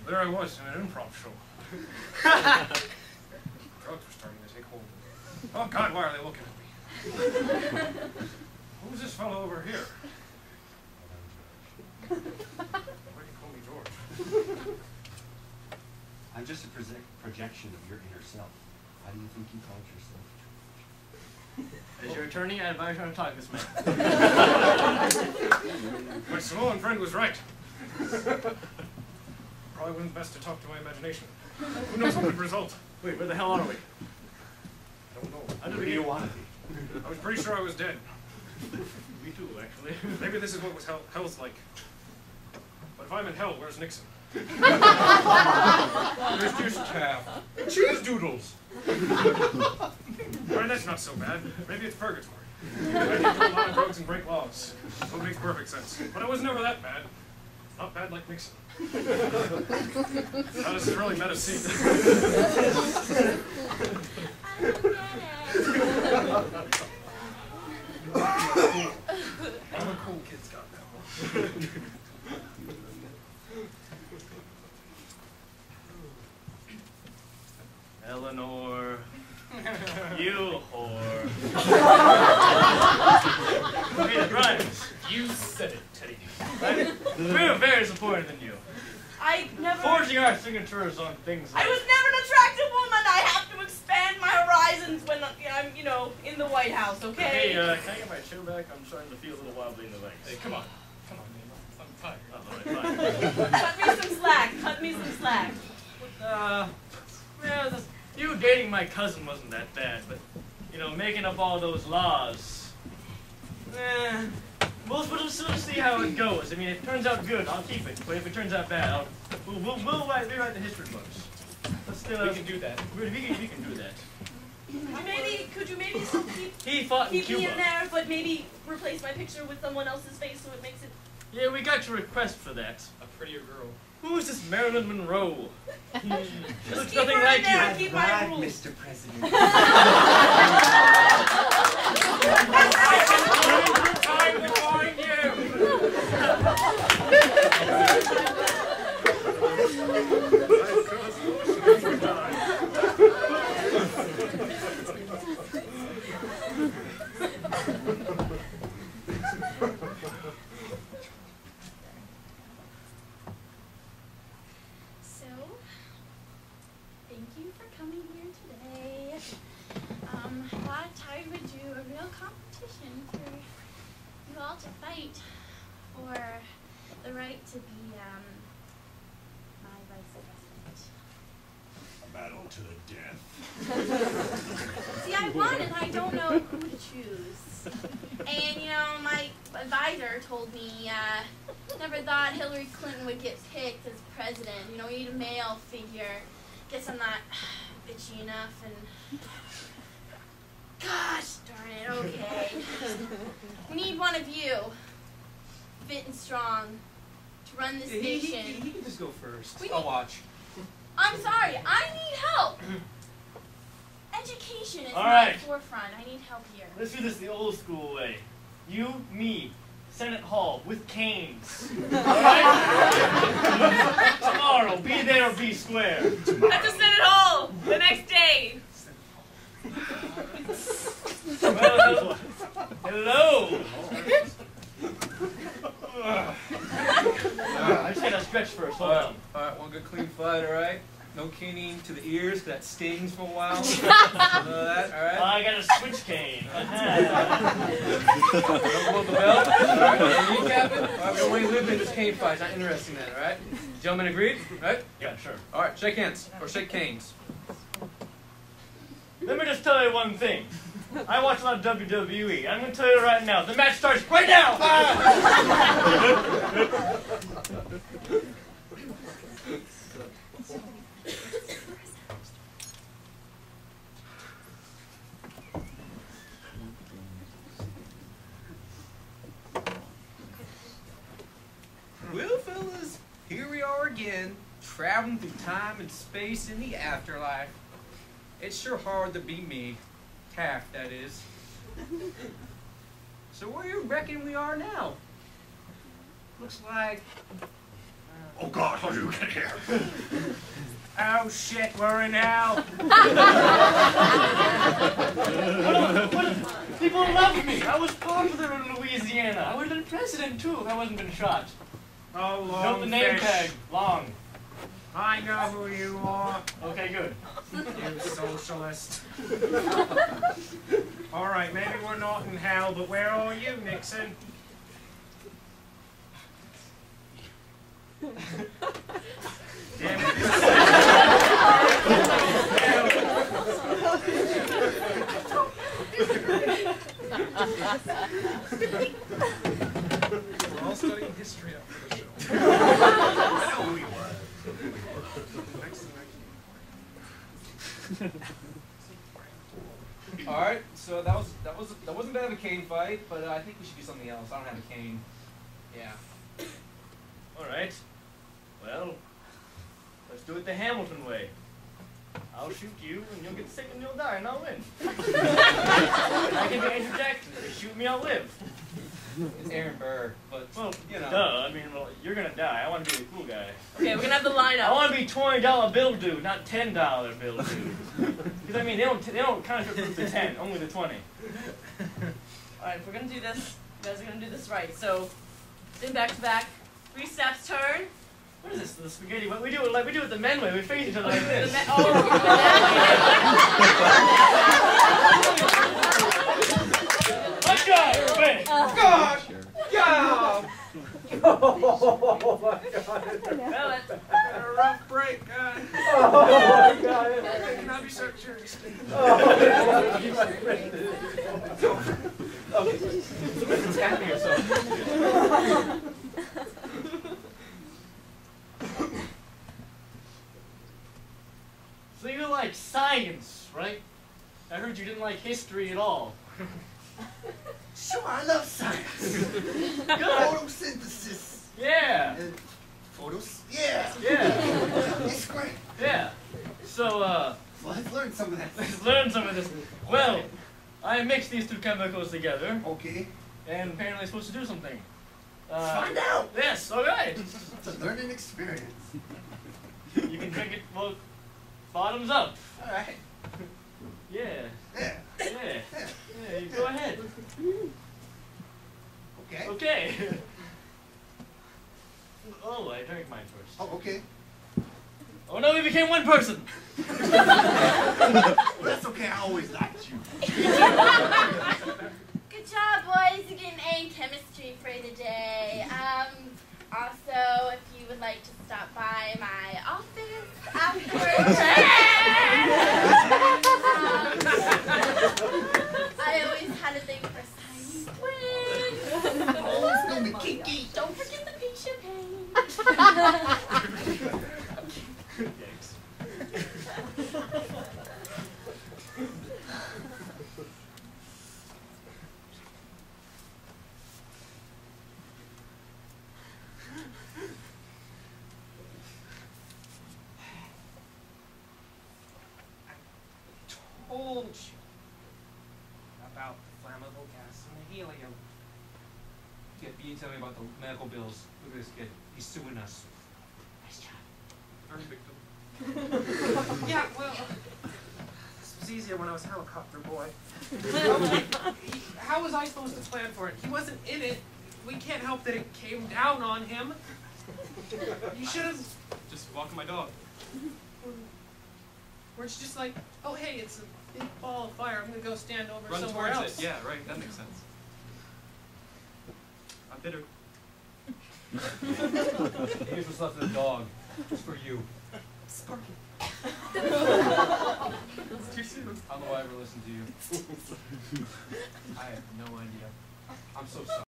There I was in an improv show. Drugs were starting to take hold. Oh God, why are they looking at me? Who's this fellow over here? Why do you call me George? I'm just a projection of your inner self. How do you think you called yourself? As your attorney, I advise you not to talk to this man. My Samoan friend was right. Probably wasn't best to talk to my imagination. Who knows what would result? Wait, where the hell are we? I don't know. I Where do you want to be? I was pretty sure I was dead. Me too, actually. Maybe this is what was hell's like. But if I'm in hell, where's Nixon? There's just cheese doodles. Alright, that's not so bad. Maybe it's purgatory. I need to do a lot of drugs and break laws. So it makes perfect sense. But it was never that bad. Not bad like Nixon. Now this is really meta scene. All the cool kids got that one. Eleanor, you whore. Hey, Grimes, you said it, Teddy. Right? We were very disappointed in you. I never... Forging our signatures on things like... I was never an attractive woman. I have to expand my horizons when I'm, you know, in the White House, okay? Hey, can I get my chair back? I'm starting to feel a little wobbly in the legs. Hey, come on. Come on, man. I'm tired. Oh, all right, fine. Cut me some slack. Cut me some slack. Yeah, you dating my cousin wasn't that bad, but, you know, making up all those laws, we'll sort of see how it goes. I mean, if it turns out good, I'll keep it. But if it turns out bad, we'll rewrite the history books. Let's still, we can do that. We can do that. Could you maybe still He fought in keep Cuba. me in there, but maybe replace my picture with someone else's face so it makes it... Yeah, we got your request for that. A prettier girl. Who's this Marilyn Monroe? She looks keep nothing her in like there you. and keep my Bye, rules. Mr. President. Time to find So, thank you for coming here today. Thought I would do a real competition for you all to fight for the right to be my vice president. A battle to the death. See, I won and I don't know who to choose. And, you know, my advisor told me, never thought Hillary Clinton would get picked as president. You know, we need a male figure. Guess I'm not bitchy enough and... Gosh darn it, okay. We need one of you, fit and strong, to run this station. He can just go first. We I'll need- watch. I'm sorry, I need help. Education is All my right. forefront. I need help here. Let's do this the old school way. You, me, Senate Hall with canes. Alright? Tomorrow, be there or be square. At the Senate Hall the next day. Well, hello. I just gotta stretch first. Hold on. Alright, one good clean fight, alright? No caning to the ears, because that stings for a while. That, alright? I got a switch cane. Don't hold the belt, alright? Kneecap it. Alright, we don't want you living in this cane fight. It's not interesting then, alright? Gentlemen agreed? Right? Yeah, sure. Alright, shake hands. Or shake canes. Let me just tell you one thing. I watch a lot of WWE. I'm going to tell you right now. The match starts right now! Well, fellas, here we are again, traveling through time and space in the afterlife. It's sure hard to be me. Half, that is. So where you reckon we are now? Looks like... Oh God, how do you get here? Oh shit, we're in hell. People love me. I was popular in Louisiana. I would have been president too if I wasn't been shot. Oh, Note long the name fish. tag. Long. I know who you are. Okay, good. You socialist. All right, maybe we're not in hell, but where are you, Nixon? Damn it. We're all studying history after the show. I know who you are. All right, so that wasn't bad of a cane fight, but I think we should do something else. I don't have a cane. Yeah. All right. Well, let's do it the Hamilton way. I'll shoot you, and you'll get sick and you'll die, and I'll win. I can interject. If you shoot me, I'll live. It's Aaron Burr, but Well, you know. duh. I mean, well, you're gonna die. I want to be the cool guy. Okay, we're gonna have the I lineup. want to be $20 bill dude, not $10 bill dude. Because I mean, they don't contribute the 10, only the 20. Alright, if we're gonna do this, you guys are gonna do this right. So, in back to back, 3 steps, turn. What is this? The spaghetti? What we do it like we do it the men way. We face each other like this. Let's go! Wait. God! Yeah! Oh my God! Well, A rough break, guy. Oh God! Can I be so curious? Okay, so what's happening or something? So you like science, right? I heard you didn't like history at all. Sure, I love science. Good. Photosynthesis. Yeah. And yeah. Yeah. It's great. Yeah. So Well, I've learned some of that. let's learn some of this. Well, I mixed these two chemicals together, Okay, and apparently it's supposed to do something. let's find out. Yes. All right. It's a learning experience. You can drink it, well, bottoms up. All right. Yeah. Yeah. Yeah. Yeah. Yeah. You go ahead. Okay. Okay. Oh, I drank mine first. Oh, okay. Oh no, we became one person. Well, that's okay. I always liked you. Good job, boys. You get an A in chemistry for the day. Also, if you would like to stop by my office afterwards. I always had a thing for Chinese twins. Oh, it's gonna be kinky. Don't forget the pink champagne. Yikes. Told you about the flammable gas and the helium. Yeah, you didn't tell me about the medical bills. Look at this kid. He's suing us. Nice job. Very victim. Yeah, well, this was easier when I was a helicopter boy. How was I supposed to plan for it? He wasn't in it. We can't help that it came down on him. You should have just walked my dog. Where it's just like, oh hey, it's a big ball of fire. I'm gonna go stand over Run somewhere towards else. it. Yeah, right. That makes sense. I'm bitter. Here's what's left of the dog. Just for you. Sparky. It's too soon. I don't know why I ever listened to you. I have no idea. I'm so sorry.